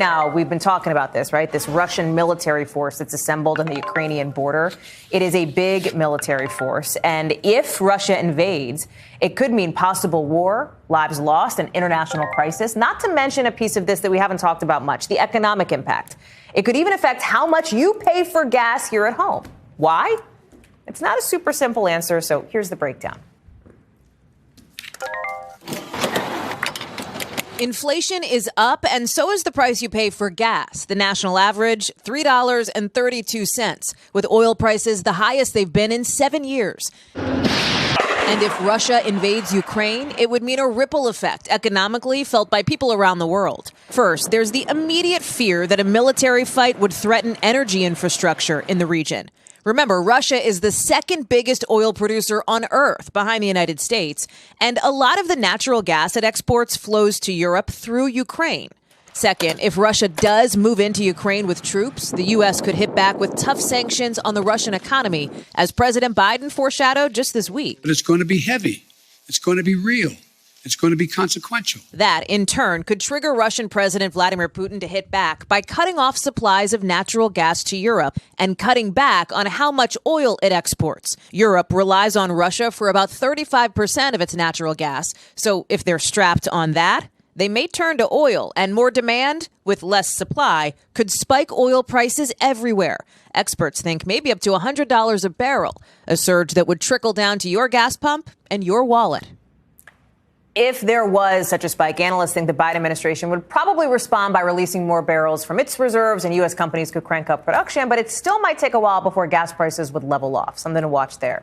Now, we've been talking about this, right? This Russian military force that's assembled on the Ukrainian border. It is a big military force. And if Russia invades, it could mean possible war, lives lost, and international crisis, not to mention a piece of this that we haven't talked about much, the economic impact. It could even affect how much you pay for gas here at home. Why? It's not a super simple answer, so here's the breakdown. Inflation is up, and so is the price you pay for gas. The national average, $3.32, with oil prices the highest they've been in 7 years. And if Russia invades Ukraine, it would mean a ripple effect economically felt by people around the world. First, there's the immediate fear that a military fight would threaten energy infrastructure in the region. Remember, Russia is the second biggest oil producer on Earth behind the United States, and a lot of the natural gas it exports flows to Europe through Ukraine. Second, if Russia does move into Ukraine with troops, the U.S. could hit back with tough sanctions on the Russian economy, as President Biden foreshadowed just this week. But it's going to be heavy. It's going to be real. It's going to be consequential. That, in turn, could trigger Russian President Vladimir Putin to hit back by cutting off supplies of natural gas to Europe and cutting back on how much oil it exports. Europe relies on Russia for about 35% of its natural gas. So if they're strapped on that, they may turn to oil, and more demand with less supply could spike oil prices everywhere. Experts think maybe up to $100 a barrel, a surge that would trickle down to your gas pump and your wallet. If there was such a spike, analysts think the Biden administration would probably respond by releasing more barrels from its reserves, and U.S. companies could crank up production, but it still might take a while before gas prices would level off. Something to watch there.